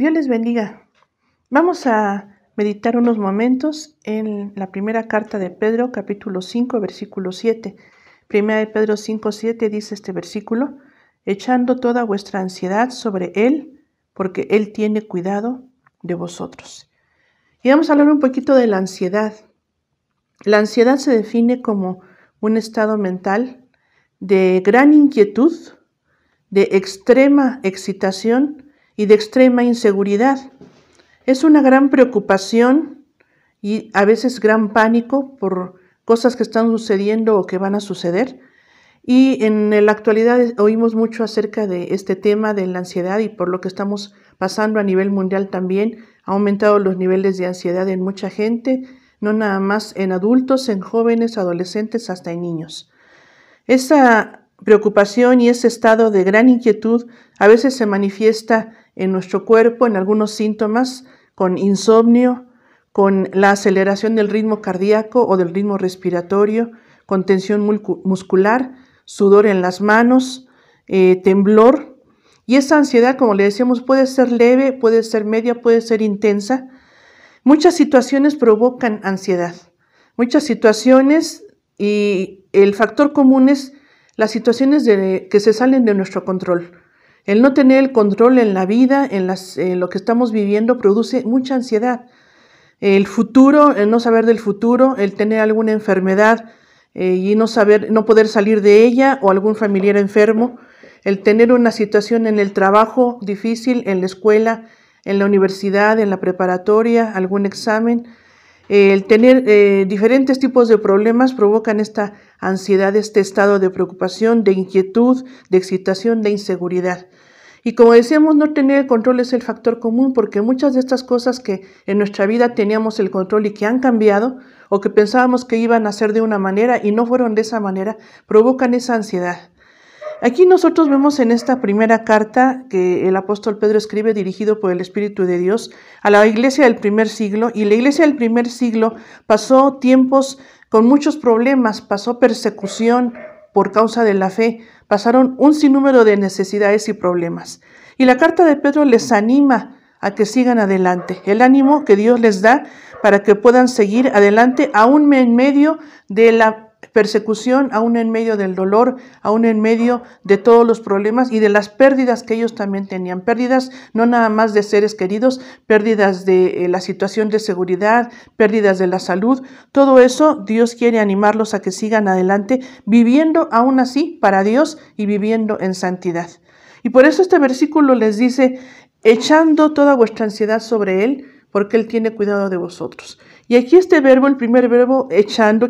Dios les bendiga. Vamos a meditar unos momentos en la primera carta de Pedro, capítulo 5, versículo 7. Primera de Pedro 5, 7 dice este versículo: echando toda vuestra ansiedad sobre Él, porque Él tiene cuidado de vosotros. Y vamos a hablar un poquito de la ansiedad. La ansiedad se define como un estado mental de gran inquietud, de extrema excitación y de extrema inseguridad. Es una gran preocupación y a veces gran pánico por cosas que están sucediendo o que van a suceder. Y en la actualidad oímos mucho acerca de este tema de la ansiedad, y por lo que estamos pasando a nivel mundial también ha aumentado los niveles de ansiedad en mucha gente, no nada más en adultos, en jóvenes, adolescentes, hasta en niños. Esa preocupación y ese estado de gran inquietud a veces se manifiesta en nuestro cuerpo en algunos síntomas, con insomnio, con la aceleración del ritmo cardíaco o del ritmo respiratorio, con tensión muscular, sudor en las manos, temblor. Y esa ansiedad, como le decíamos, puede ser leve, puede ser media, puede ser intensa. Muchas situaciones provocan ansiedad. Muchas situaciones, y el factor común es las situaciones que se salen de nuestro control. El no tener el control en la vida, en lo que estamos viviendo, produce mucha ansiedad. El futuro, el no saber del futuro, el tener alguna enfermedad y no poder salir de ella, o algún familiar enfermo, el tener una situación en el trabajo difícil, en la escuela, en la universidad, en la preparatoria, algún examen. El tener diferentes tipos de problemas provocan esta ansiedad, este estado de preocupación, de inquietud, de excitación, de inseguridad. Y como decíamos, no tener el control es el factor común, porque muchas de estas cosas que en nuestra vida teníamos el control y que han cambiado, o que pensábamos que iban a ser de una manera y no fueron de esa manera, provocan esa ansiedad. Aquí nosotros vemos en esta primera carta que el apóstol Pedro escribe, dirigido por el Espíritu de Dios, a la iglesia del primer siglo, y la iglesia del primer siglo pasó tiempos con muchos problemas, pasó persecución por causa de la fe, pasaron un sinnúmero de necesidades y problemas. Y la carta de Pedro les anima a que sigan adelante, el ánimo que Dios les da para que puedan seguir adelante, aún en medio de la persecución, aún en medio del dolor, aún en medio de todos los problemas y de las pérdidas que ellos también tenían. Pérdidas no nada más de seres queridos, pérdidas de la situación de seguridad, pérdidas de la salud. Todo eso Dios quiere animarlos a que sigan adelante, viviendo aún así para Dios y viviendo en santidad. Y por eso este versículo les dice: echando toda vuestra ansiedad sobre Él, porque Él tiene cuidado de vosotros. Y aquí este verbo, el primer verbo, echando,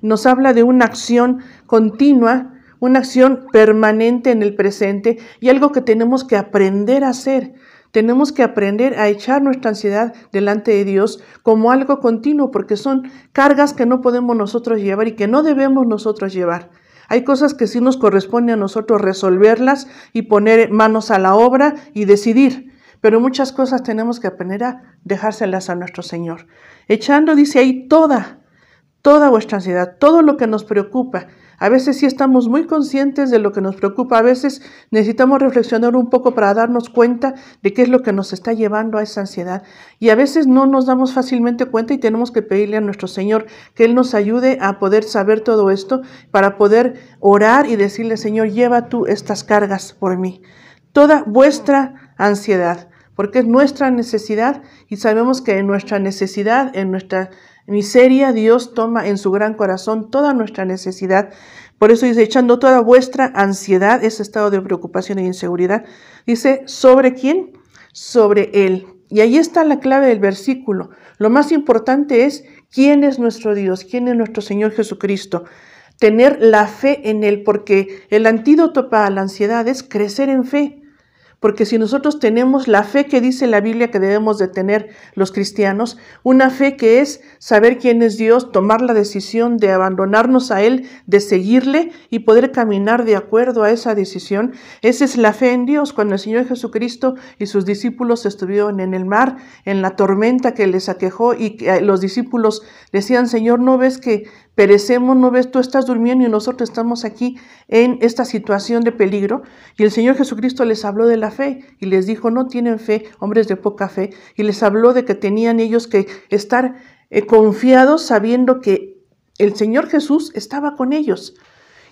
nos habla de una acción continua, una acción permanente en el presente, y algo que tenemos que aprender a hacer. Tenemos que aprender a echar nuestra ansiedad delante de Dios como algo continuo, porque son cargas que no podemos nosotros llevar y que no debemos nosotros llevar. Hay cosas que sí nos corresponde a nosotros resolverlas y poner manos a la obra y decidir. Pero muchas cosas tenemos que aprender a dejárselas a nuestro Señor. Echando, dice ahí, toda vuestra ansiedad, todo lo que nos preocupa. A veces sí estamos muy conscientes de lo que nos preocupa. A veces necesitamos reflexionar un poco para darnos cuenta de qué es lo que nos está llevando a esa ansiedad. Y a veces no nos damos fácilmente cuenta y tenemos que pedirle a nuestro Señor que Él nos ayude a poder saber todo esto, para poder orar y decirle: Señor, lleva tú estas cargas por mí. Toda vuestra ansiedad, porque es nuestra necesidad, y sabemos que en nuestra necesidad, en nuestra miseria, Dios toma en su gran corazón toda nuestra necesidad. Por eso dice: echando toda vuestra ansiedad, ese estado de preocupación e inseguridad. Dice: ¿sobre quién? Sobre Él. Y ahí está la clave del versículo. Lo más importante es quién es nuestro Dios, quién es nuestro Señor Jesucristo. Tener la fe en Él, porque el antídoto para la ansiedad es crecer en fe. Porque si nosotros tenemos la fe que dice la Biblia que debemos de tener los cristianos, una fe que es saber quién es Dios, tomar la decisión de abandonarnos a Él, de seguirle y poder caminar de acuerdo a esa decisión, esa es la fe en Dios. Cuando el Señor Jesucristo y sus discípulos estuvieron en el mar, en la tormenta que les aquejó, y los discípulos decían: Señor, ¿no ves que perecemos, ¿no ves? Tú estás durmiendo y nosotros estamos aquí en esta situación de peligro. Y el Señor Jesucristo les habló de la fe y les dijo, no tienen fe, hombres de poca fe. Y les habló de que tenían ellos que estar confiados sabiendo que el Señor Jesús estaba con ellos.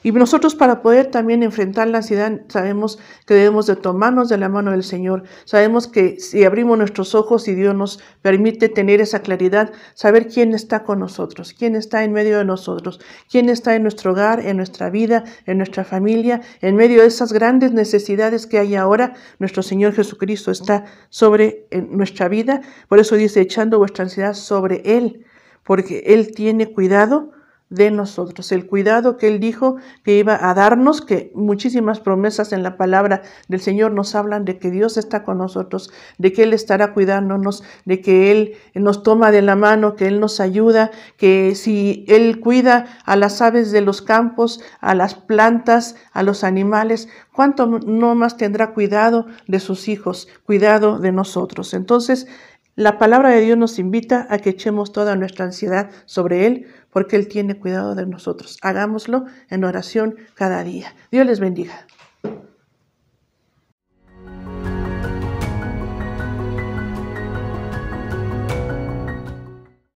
Y nosotros para poder también enfrentar la ansiedad sabemos que debemos de tomarnos de la mano del Señor. Sabemos que si abrimos nuestros ojos y Dios nos permite tener esa claridad, saber quién está con nosotros, quién está en medio de nosotros, quién está en nuestro hogar, en nuestra vida, en nuestra familia, en medio de esas grandes necesidades que hay ahora, nuestro Señor Jesucristo está sobre nuestra vida. Por eso dice, echando vuestra ansiedad sobre Él, porque Él tiene cuidado de nosotros, el cuidado que Él dijo que iba a darnos, que muchísimas promesas en la palabra del Señor nos hablan de que Dios está con nosotros, de que Él estará cuidándonos, de que Él nos toma de la mano, que Él nos ayuda, que si Él cuida a las aves de los campos, a las plantas, a los animales, ¿cuánto no más tendrá cuidado de sus hijos, cuidado de nosotros? Entonces, la palabra de Dios nos invita a que echemos toda nuestra ansiedad sobre Él, porque Él tiene cuidado de nosotros. Hagámoslo en oración cada día. Dios les bendiga.